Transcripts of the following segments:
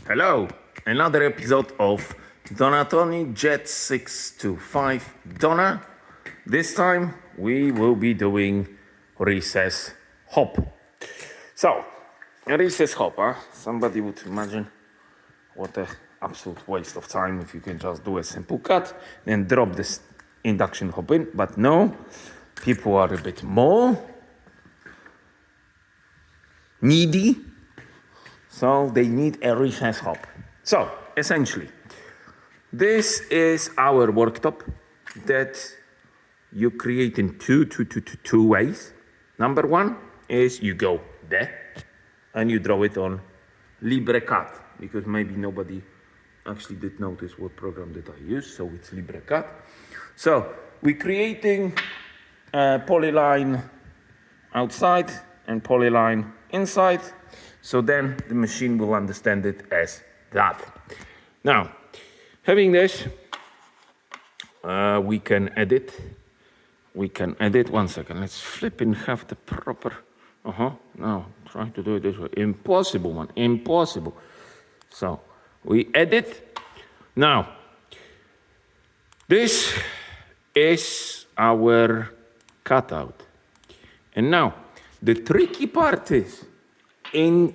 Hello, another episode of Donna Jet 625 Donna. This time we will be doing recess hop. So, a recess hop, somebody would imagine what an absolute waste of time if you can just do a simple cut and drop this induction hop in, but no, people are a bit more needy. So they need a recess hop. So essentially, this is our worktop that you create in two ways. Number one is you go there and you draw it on LibreCut, because maybe nobody actually did notice what program did I use. So it's LibreCut. So we're creating a polyline outside and polyline inside. So then the machine will understand it as that. Now, having this, we can edit. One second, let's flip and have the proper, now trying to do it this way. Impossible, man, impossible. So we edit. Now, this is our cutout. And now, the tricky part is, in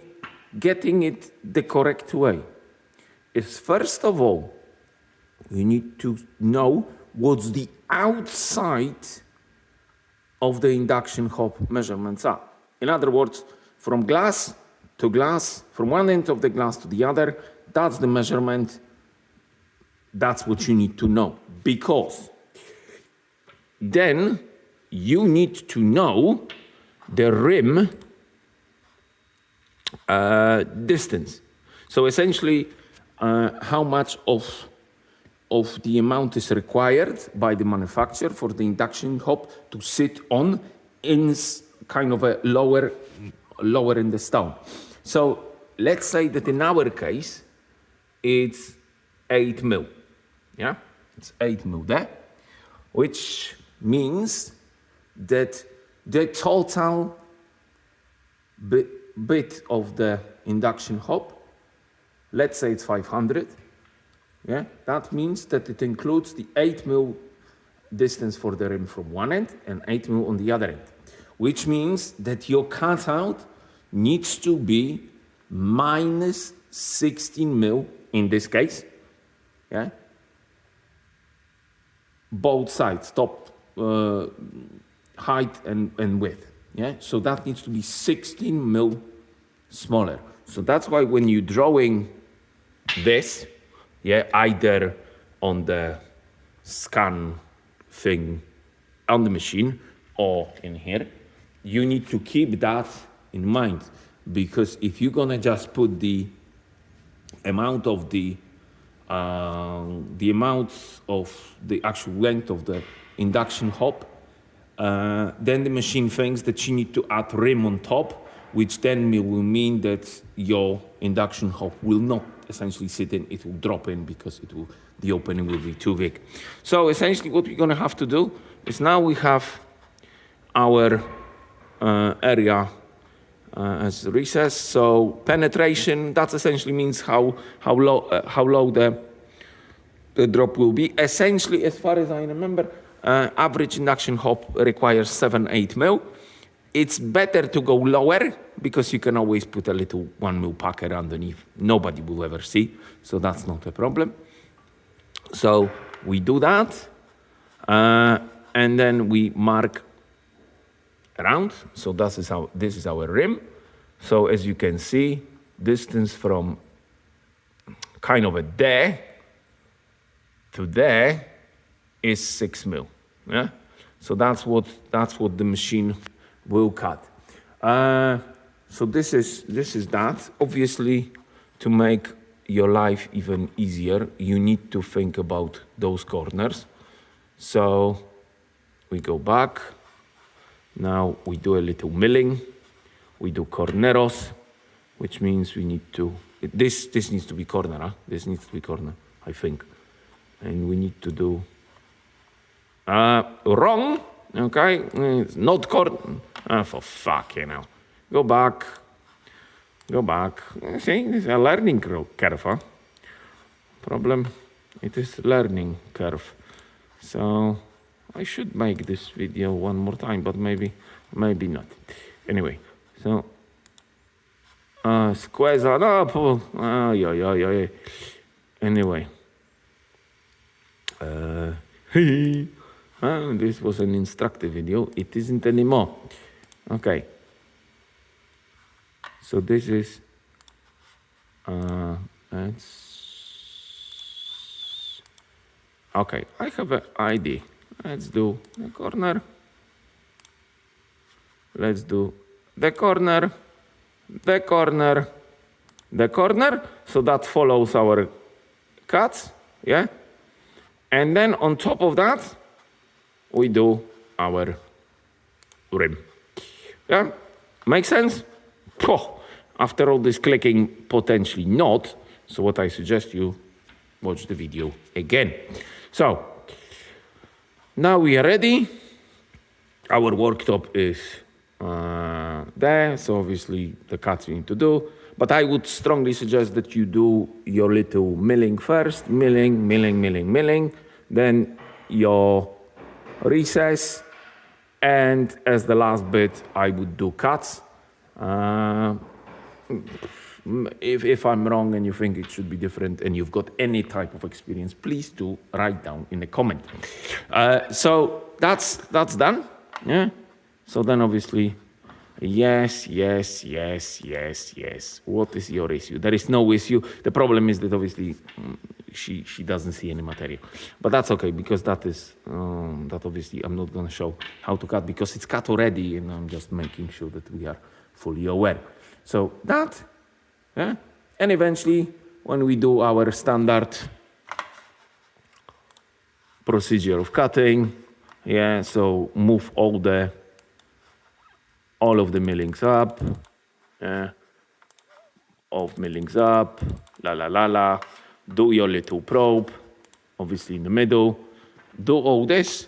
getting it the correct way, is first of all, you need to know what's the outside of the induction hop measurements are. In other words, from glass to glass, from one end of the glass to the other, that's the measurement. That's what you need to know, because then you need to know the rim distance. So essentially, how much of the amount is required by the manufacturer for the induction hop to sit on in kind of a lower in the stone. So let's say that in our case, it's 8 mil. Yeah, it's 8 mil there, which means that the total bit of the induction hop, let's say it's 500. Yeah, that means that it includes the 8 mil distance for the rim from one end and 8 mil on the other end, which means that your cutout needs to be minus 16 mil in this case. Yeah, both sides, top, height and width. Yeah, so that needs to be 16 mil smaller. So that's why when you're drawing this, yeah, either on the scan thing on the machine or in here, you need to keep that in mind, because if you're gonna just put the amount of the actual length of the induction hop, then the machine thinks that you need to add rim on top, which then will mean that your induction hop will not essentially sit in, it will drop in because the opening will be too big. So essentially what we're gonna have to do is, now we have our area as recess. So penetration, that essentially means how low the drop will be. Essentially, as far as I remember, average induction hop requires 7-8 mil. It's better to go lower because you can always put a little 1 mil packer underneath. Nobody will ever see, so that's not a problem. So we do that, and then we mark around. So this is our rim. So as you can see, distance from kind of a there to there is 6 mil. Yeah, so that's what the machine will cut. So this is that. Obviously, to make your life even easier, you need to think about those corners. So we go back. Now we do a little milling. We do corneros, which means we need to. This needs to be corner. Huh? This needs to be corner, I think. And we need to do wrong. Okay, not corner. For fuck, Go back. Go back. See, it's a learning curve, huh? Problem, it is learning curve. So I should make this video one more time, but maybe not. Anyway, so squares are up. Oh, yeah. Anyway, this was an instructive video. It isn't anymore. Okay. So this is okay. I have an ID. Let's do the corner. Let's do the corner, the corner, the corner. So that follows our cuts, yeah? And then on top of that, we do our rim. Yeah? Make sense? Oh, after all this clicking, potentially not. So what I suggest you watch the video again. So now we are ready. Our worktop is there, so obviously the cuts you need to do. But I would strongly suggest that you do your little milling first. Milling. Then your recess. And as the last bit, I would do cuts. If I'm wrong and you think it should be different and you've got any type of experience, please do write down in the comment. So that's done. Yeah. So then obviously, yes. What is your issue? There is no issue. The problem is that obviously she doesn't see any material. But that's okay, because that is, that obviously I'm not going to show how to cut because it's cut already and I'm just making sure that we are fully aware. So that, yeah. And eventually when we do our standard procedure of cutting, yeah, so move all of the millings up, of millings up, la, do your little probe, obviously in the middle, do all this,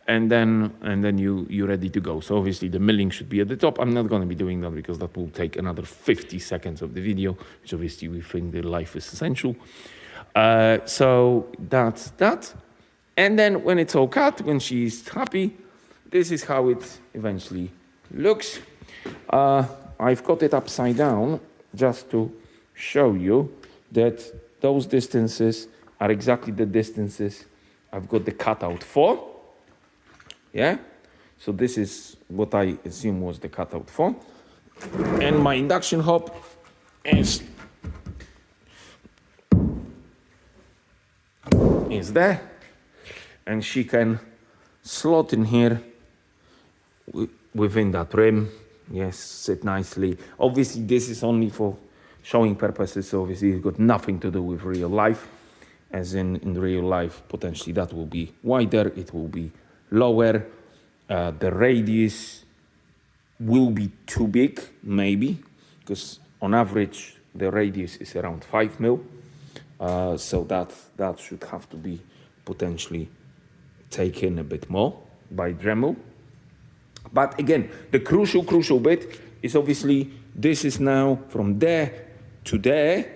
and then you're ready to go. So obviously the milling should be at the top. I'm not going to be doing that because that will take another 50 seconds of the video, which obviously we think the life is essential. So that's that. And then when it's all cut, when she's happy, this is how it eventually looks. I've got it upside down just to show you that those distances are exactly the distances I've got the cutout for. Yeah, so this is what I assume was the cutout for. And my induction hob is there. And she can slot in here within that rim. Yes, sit nicely. Obviously, this is only for showing purposes. So obviously, it's got nothing to do with real life. As in real life, potentially that will be wider, it will be lower. The radius will be too big, maybe, because on average, the radius is around 5 mil. So that should have to be potentially taken a bit more by Dremel. But again, the crucial bit is obviously this is now from there to there,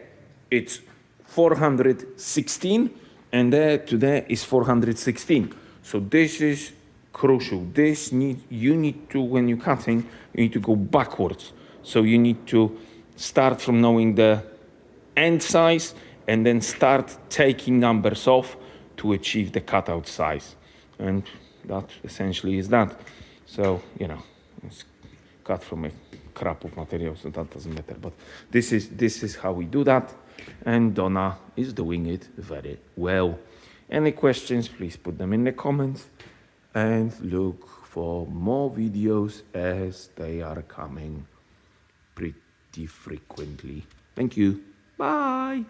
it's 416, and there to there is 416. So this is crucial. You need to, when you're cutting, you need to go backwards. So you need to start from knowing the end size and then start taking numbers off to achieve the cutout size. And that essentially is that. So, it's cut from a crap of material, so that doesn't matter. But this is how we do that. And Donna is doing it very well. Any questions, please put them in the comments. And look for more videos as they are coming pretty frequently. Thank you. Bye.